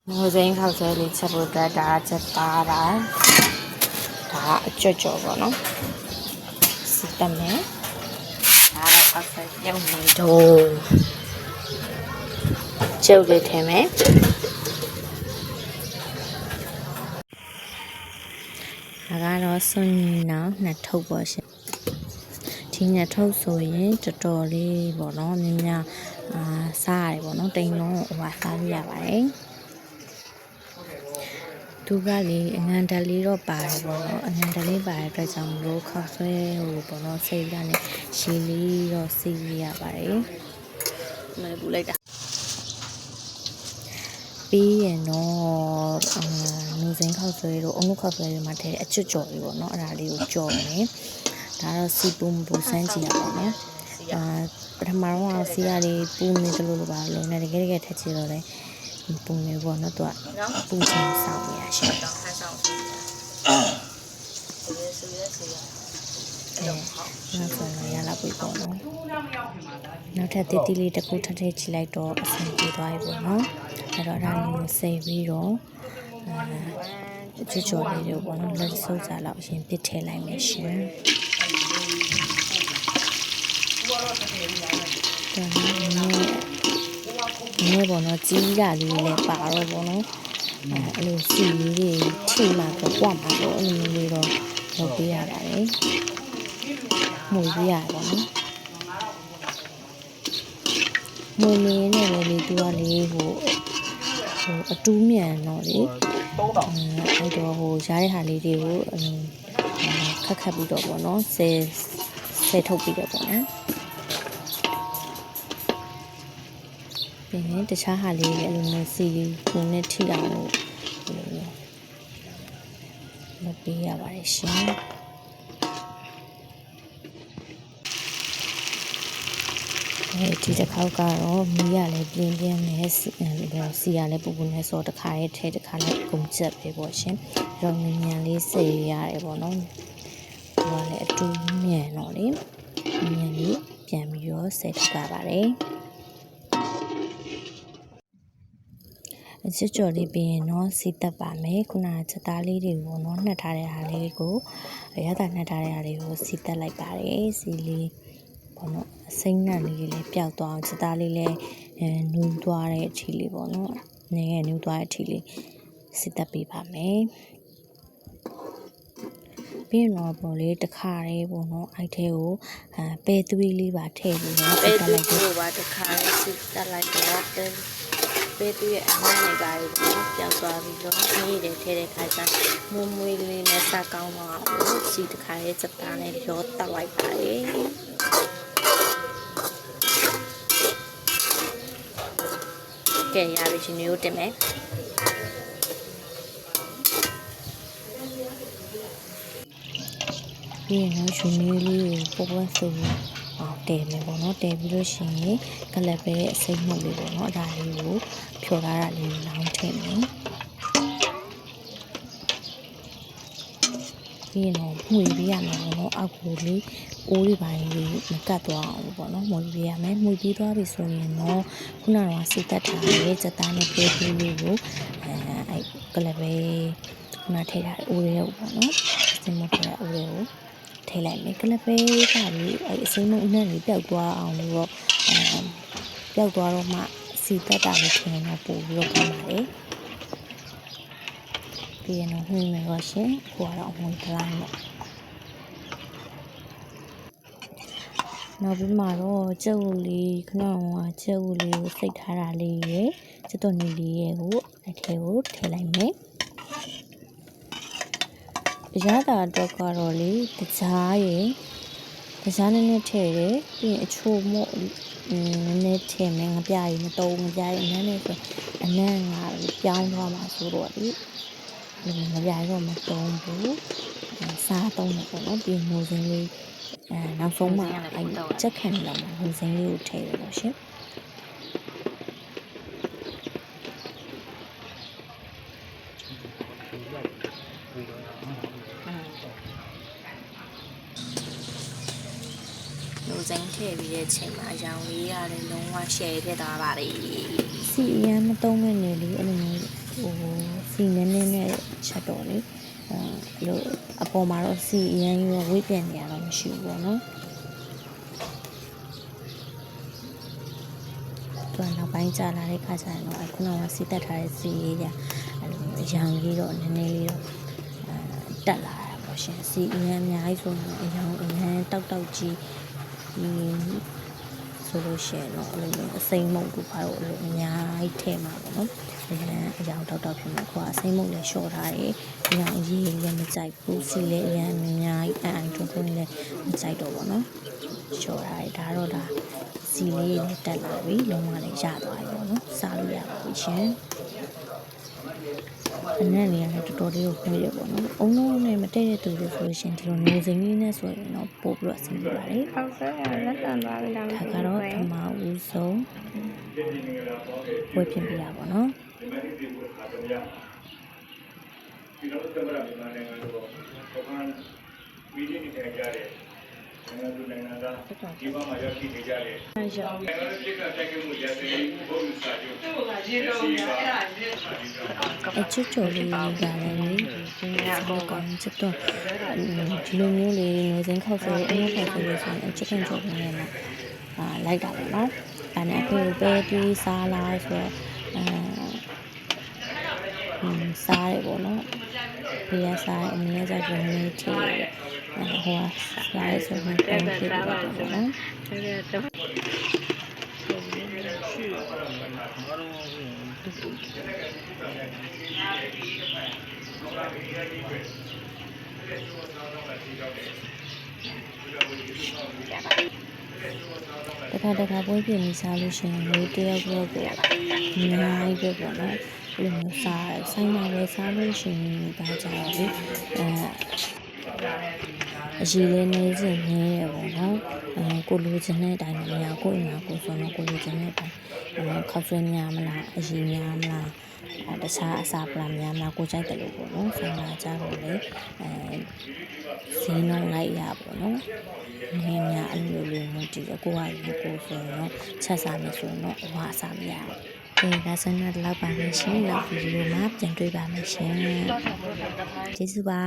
Ngồi dậy khảo sát lịch sử bữa đã chặt ta đã cho vào nó xịt tầm hết đã khảo sát giống như đồ treo để thêm hết là nó xuân nó là thâu bỏ xe thì nhà thâu rồi cho trò đi bỏ nó nên nhà xa bỏ nó tên nó và xa bây giờ vậy tu ra đi ngàn đa lý đó bà bỏ nó ngàn đa lý bà cái dòng lúa khao xe bỏ nó xây ra này xí lý đó xây ra vậy này bù lấy đã bây nó nuôi dưỡng khao xe rồi ông khao xe mà thế chưa chổi bỏ nó là điều chổi này đó là xí bùm bù sen chỉ là bỏ nó tham máu vào xí ra đi bùm này cho lúa bà lúa này cái thật chỉ rồi đấy bùm này bỏ nó toại bùm trên sào nhà xe nó còn là là bụi bỏ nó thật tí li đặc biệt thật chỉ lại đó xem gì đó bỏ nó đó là mình xây vi đó chú cho này được bỏ nó lên sâu ra lão xem biết thế lại mấy xe nghe bỏ nó chỉ ra đi lại bảo rồi bỏ nó luôn xì đi thì mà có quả mà có mình đi rồi bây giờ đấy mùi bây giờ bỏ nó mùi này này đi tua đi hồ trú miền nó đi ai đó hồ trái hà đi đi hồ khắc khắc bị đổ bỏ nó xe thâu bị đổ bỏ nó để để cha hà đi để luôn xì luôn nên thi đạo nó bây giờ vậy xí thìจะเข้ากันอ๋อมีอะไรเปลี่ยนเนี่ยสีอะไรปุ๊บเนี่ยสอดขายเทตขายแล้วกุมจับไปบ่ใช่เรามีงานလေးစေရတယ်ပေါ့နော်ဒီကလည်းအတူမြန်တော့လေမြန်လေးပြန်ပြီးတော့ဆက်ထုတ်ပါပါတယ်ချစ်ကြော်လေးပြီးရင်တော့စီးတက်ပါမယ်ခုနကချက်သားလေးတွေကိုနော်နှက်ထားတဲ့ဟာလေးကိုရတာနှက်ထားတဲ့ဟာလေးကိုစီးတက်လိုက်ပါတယ်စီလေးပေါ့နော်အစိမ့်နှံလေးလေးပျောက်သွားအောင်ချက်သားလေးလည်းနူးသွားတဲ့အထီလေးပေါ့နော်နည်းငယ်နူးသွားတဲ့အထီလေးစီးတက်ပေးပါမယ်ပြီးတော့ပေါ့လေတခါလေးပေါ့နော်အိုက်ထဲကိုပဲသွေးလေးပါထည့်ပြီးတော့ပဲသွေးကိုပါတခါလေးစီးတက်လိုက်တော့ပဲသွေးရဲ့အမှန်တွေပါလို့ပျောက်သွားပြီးတော့နေတယ်ထဲတဲ့ခါကျမွေးမွေးလေးနဲ့စကောင်းတော့စီတခါလေးစတားနဲ့ရောတက်လိုက်ပါလေကဲရပြီရှင်မျိုးတင်မယ်ပြီးရင်တော့ရှင်မျိုးလေးကိုပေါ်ပေါ်ဆိုတဲမယ်ပေါ့နော်တဲပြီးလို့ရှိရင်ကလပ်ပဲအစိမ့်မှုလေးပေါ့နော်ဒါလေးကိုဖြော်ထားတာလေးကိုလောင်းထည့်မယ်ပြီးရင်တော့မှုပေးရမယ်ပေါ့နော်အောက်ကိုလေးအိုးလေးပိုင်းလေးမကတ်သွားအောင်ပေါ့နော်မှုပေးရမယ်မှုပြီးသွားပြီဆိုရင်တော့ခုနကစီတက်ထားတဲ့စက်သားနဲ့ပေးပေးလေးကိုအဲကလပ်ပဲခုနထည့်ထားတဲ့အိုးလေးပေါ့နော်စင်မထည့်တဲ့အိုးလေးကိုထည့်လိုက်မယ်ကလပ်ပဲကလေးအစိမ်းမအနှံ့လေးပျောက်သွားအောင်လို့တော့ပျောက်သွားတော့မှစီတက်တာလေးထည့်တော့ပို့ပြီးတော့ကောင်းပါလေပြီးရင်တော့နှင်းမယ်တော့ရှင်ကိုကတော့အမွှေးတိုင်းပေါ့နောက်ပြီးမှတော့ကြက်ဝူလေးခဏကကြက်ဝူလေးကိုစိတ်ထားတာလေးရယ်စက်တော်နီလေးရယ်ကိုအထဲကိုထည့်လိုက်မယ် အရသာတော့ကတော့လေတကြားရယ်တကြားနည်းနည်းထည့်တယ်ပြီးရင်အချို့မို့နည်းနည်းထည့်မယ်ငပြရီမတုံးငပြရီအနမ်းနဲ့ဆိုအနမ်းကပြောင်းသွားမှာဆိုတော့လေငပြရီတော့မတုံးဘူးစားတုံးတယ်ပေါ့နော်ပြီးနိုးစင်းလေးနောက်ဆုံးမှချက်ခံနေတော့မှနိုးစင်းလေးကိုထည့်ရတော့ရှင်နိုးစင်းထည့်ပြီးတဲ့အချိန်မှာရောင်လေးရတယ်လုံးဝရှယ်ဖြစ်သွားပါပြီစီရမ်းမတုံးမဲ့နေလေအဲ့လိုမျိုးစီနည်းနည်းနဲ့ချက်တော့လေအဲ့လိုအပေါ်မှာတော့စီအရင်ရောဝိပြန်နေရတော့မရှိဘူးပေါ့နော်သူကနောက်ပိုင်းကြာလာတဲ့ခါကျရင်တော့ခုနကစီတက်ထားတဲ့စီရေးကြအဲ့လိုအရောင်ကြီးတော့နည်းနည်းလေးတော့တက်လာတာပေါ့ရှင်စီအရင်အများကြီးဆိုတော့အရောင်အရင်တောက်ကြီးဆိုလို့ရှိရင်တော့အဲ့လိုမျိုးအစိမ်းမုတ်တို့ဘာလို့အဲ့လိုအများကြီးထည့်မှာပေါ့နော်အရောင်တောက်ဖြစ်မှာခွာအစိမ်းမုတ်လည်းလျှော့ထားတယ်အရောင်အရေးလည်းမကြိုက်ဘူးစီလည်းအရင်အများကြီးထွန်းလည်းမကြိုက်တော့ပေါ့နော်လျှော့ထားတယ်ဒါတော့ဒါစီလေးလည်းတက်လာပြီလုံးဝလည်းရသွားပြီပေါ့နော်စားလို့ရပါပြီရှင်အနံ့လေးကလည်းတော်တော်လေးကိုခွေးရပေါ့နော်အုံလုံးနဲ့မတည့်တဲ့သူတွေဆိုလို့ရှင်ဒီလိုနေစိမ့်လေးနဲ့ဆိုရင်တော့ပို့ပြီးတော့အဆင်ပြေပါတယ်ဟုတ်ကဲ့လက်တန်သွားပြီလားဒါကတော့ပထမဦးဆုံးဝယ်ပြင်ပြရပါတော့ဒီလိုသမရမြန်မာနိုင်ငံတော်ပကံမီဒီနေကြတဲ့နိုင်ငံသားဒီမှာမှာရောက်ရှိနေကြတဲ့နိုင်ငံတော်ပြည်ကတိုက်ကမှုရတဲ့ဘုံစာချုပ်ရေတော်ရအဲ့ဒါအချွတ်ချော်လေးကလည်းဒီနေ့တော့ကောင်းချစ်တော့ဒီလိုမျိုးလေးနေစဉ်ခောက်ဆိုအင်းခောက်ဆိုလို့ဆိုရင်ချစ်ခင်ချော်နေမှာလိုက်တာပေါ့နော်အဲ့နဲ့အခုပဲတီးစားလာဆိုတော့စားရပေါ့နော်ဒီရစားအနည်းစားရုံလေးထည့်ဟိုစားရဆိုတော့တောင်းဖြစ်ပါတော့နော်တခါပွဲပြင်နေစားလို့ရှိရင်လေးတယောက်တော့ပေါ့အများကြီးပဲပေါ့နော်ဒီလိုမျိုးဆိုင်မှာပဲစားလို့ရှိရင်ဒါကြတော့လေအရေးလေးနေစဉ်နေရပေါ့နော်ကိုလိုချင်တဲ့အတိုင်းမရကိုအိမ်မှာကိုဆိုတော့ကိုလိုချင်တဲ့အတိုင်းခောက်ဆွဲများမလားအရေးများမလားတခြားအစာပလာများမလားကိုကြိုက်တယ်လို့ပေါ့နော်ဆိုင်မှာကြတော့လေဈေးနှုန်းလိုက်ရပေါ့နော်နည်းများအလိုလိုမျိုးဒီကိုကကိုဆိုတော့ချက်စားမယ်ဆိုတော့အဝအစားမရဘူးဒါဆိုတော့လောက်ပါမယ်ရှင်နောက်ဗီဒီယိုမှာပြန်တွေ့ပါမယ်ရှင်ကျေးဇူးပါ